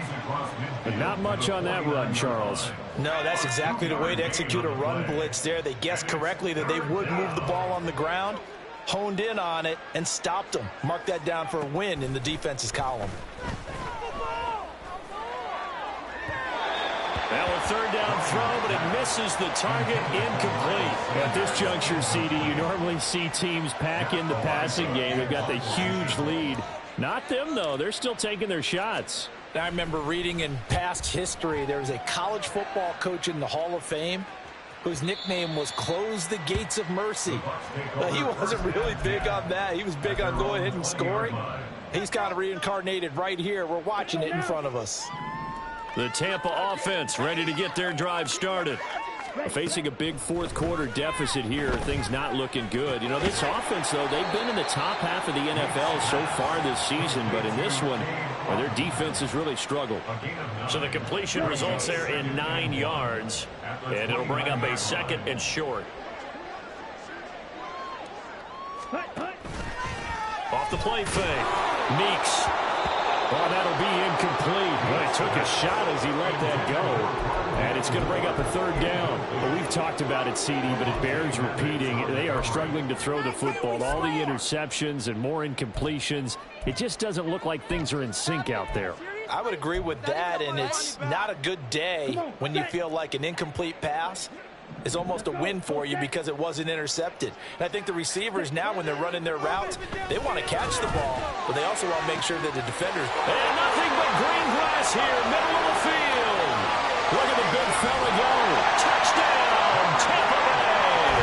But not much on that run, Charles. No, that's exactly the way to execute a run blitz there. They guessed correctly that they would move the ball on the ground, honed in on it, and stopped them. Mark that down for a win in the defense's column. Now a third down throw, but it misses the target, incomplete. At this juncture, CD, you normally see teams pack in the passing game. They've got the huge lead. Not them, though. They're still taking their shots. I remember reading in past history, there was a college football coach in the Hall of Fame whose nickname was Close the Gates of Mercy. But he wasn't really big on that. He was big on going ahead and scoring. He's kind of reincarnated right here. We're watching it in front of us. The Tampa offense ready to get their drive started. Facing a big fourth quarter deficit here, things not looking good. You know, this offense, though, they've been in the top half of the NFL so far this season, but in this one, well, their defense has really struggled. So the completion results there in 9 yards, and it'll bring up a 2nd and short. Off the play fake. Meeks. Well, that'll be incomplete. But he took a shot as he let that go. And it's going to bring up a 3rd down. Well, we've talked about it, CD, but it bears repeating. They are struggling to throw the football. All the interceptions and more incompletions. It just doesn't look like things are in sync out there. I would agree with that, and it's not a good day when you feel like an incomplete pass is almost a win for you because it wasn't intercepted. And I think the receivers now, when they're running their routes, they want to catch the ball, but they also want to make sure that the defenders... And nothing but green grass here, middle of the field. Look at the big fella go. Touchdown, Tampa Bay.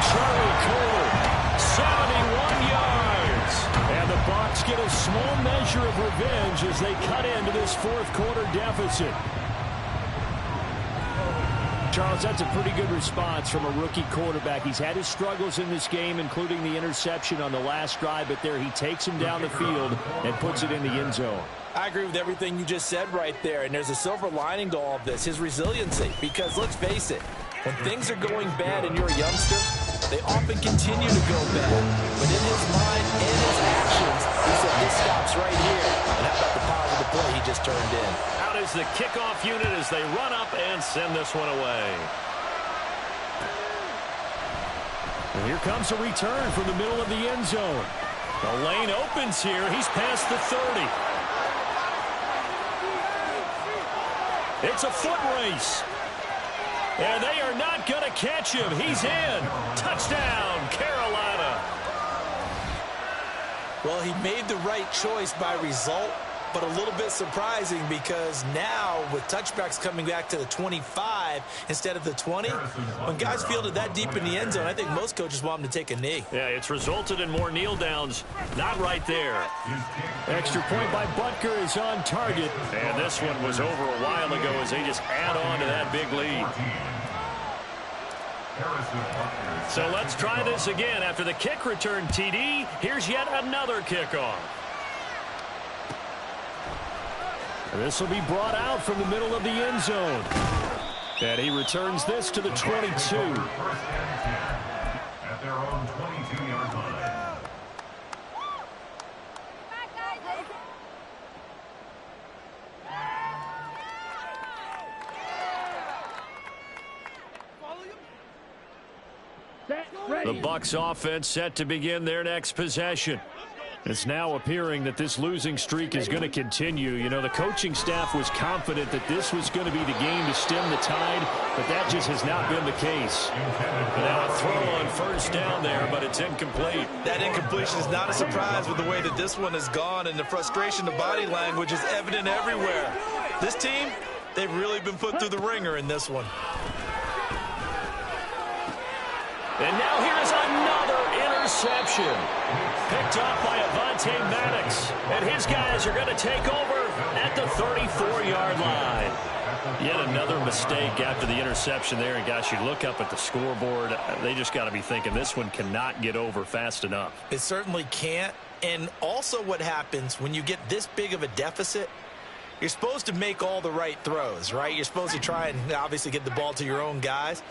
Charlie Kohler, 71 yards. And the Bucs get a small measure of revenge as they cut into this fourth quarter deficit. Charles, that's a pretty good response from a rookie quarterback. He's had his struggles in this game, including the interception on the last drive, but there he takes him down the field and puts it in the end zone. I agree with everything you just said right there, and there's a silver lining to all of this, his resiliency, because let's face it, when things are going bad and you're a youngster, they often continue to go bad. But in his mind and his actions, he said, this stops right here. And how about the positive play he just turned in? Out is the kickoff unit as they run up and send this one away. And here comes a return from the middle of the end zone. The lane opens here. He's past the 30. It's a foot race. And they are not going to catch him. He's in. Touchdown, Carolina. Well, he made the right choice by result, but a little bit surprising because now with touchbacks coming back to the 25 instead of the 20, when guys fielded that deep in the end zone, I think most coaches want them to take a knee. Yeah, it's resulted in more kneel downs. Not right there. Extra point by Butker is on target. And this one was over a while ago as they just add on to that big lead. So let's try this again. After the kick return TD, here's yet another kickoff. This will be brought out from the middle of the end zone. And he returns this to the 22. At their own 22-yard line. The Bucs offense set to begin their next possession. It's now appearing that this losing streak is going to continue. You know, the coaching staff was confident that this was going to be the game to stem the tide, but that just has not been the case. Now a throw on first down there, but it's incomplete. That incompletion is not a surprise with the way that this one has gone, and the frustration, the body language is evident everywhere. This team, they've really been put through the ringer in this one. And now here's another interception. Picked up by Maddox. And his guys are going to take over at the 34-yard line. Yet another mistake after the interception there. And, gosh, you look up at the scoreboard. They just got to be thinking this one cannot get over fast enough. It certainly can't. And also what happens when you get this big of a deficit, you're supposed to make all the right throws, right? You're supposed to try and obviously get the ball to your own guys.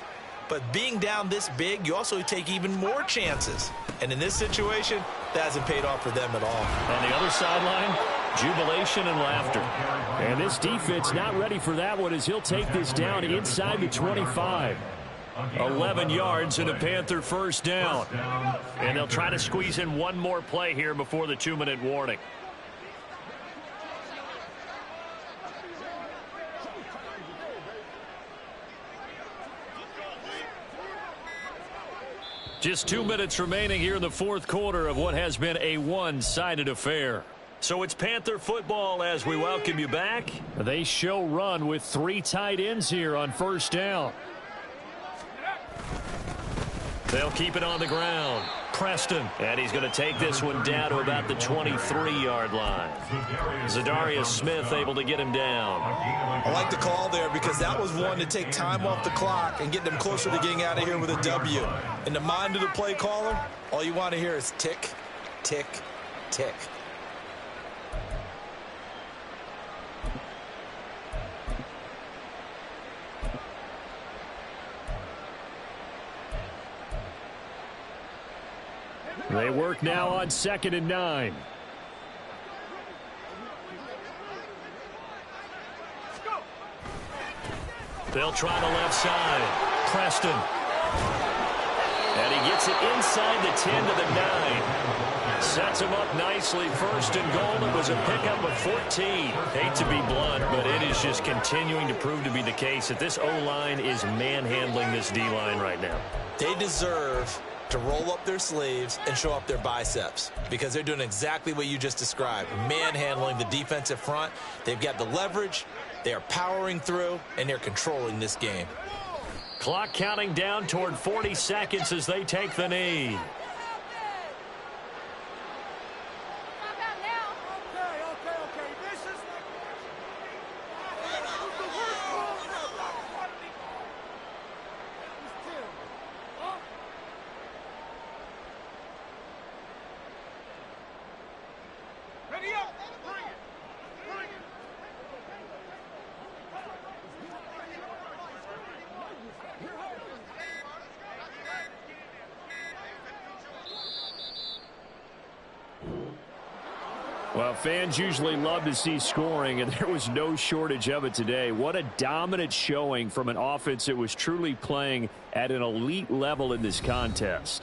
But being down this big, you also take even more chances. And in this situation, that hasn't paid off for them at all. On the other sideline, jubilation and laughter. And this defense not ready for that one as he'll take this down inside the 25. 11 yards and a Panther first down. And they'll try to squeeze in one more play here before the 2-minute warning. Just 2 minutes remaining here in the fourth quarter of what has been a one-sided affair. So it's Panther football as we welcome you back. They show run with 3 tight ends here on first down. They'll keep it on the ground. Preston, and he's going to take this one down to about the 23-yard line. Zadarius Smith able to get him down. I like the call there because that was one to take time off the clock and get them closer to getting out of here with a W. In the mind of the play caller, all you want to hear is tick, tick, tick. They work now on 2nd and 9. They'll try the left side. Preston. And he gets it inside the 10 to the 9. Sets him up nicely. 1st and goal. It was a pickup of 14. Hate to be blunt, but it is just continuing to prove to be the case that this O-line is manhandling this D-line right now. They deserve to roll up their sleeves and show up their biceps because they're doing exactly what you just described, manhandling the defensive front. They've got the leverage, they are powering through, and they're controlling this game. Clock counting down toward 40 seconds as they take the knee. Well, fans usually love to see scoring, and there was no shortage of it today. What a dominant showing from an offense that was truly playing at an elite level in this contest.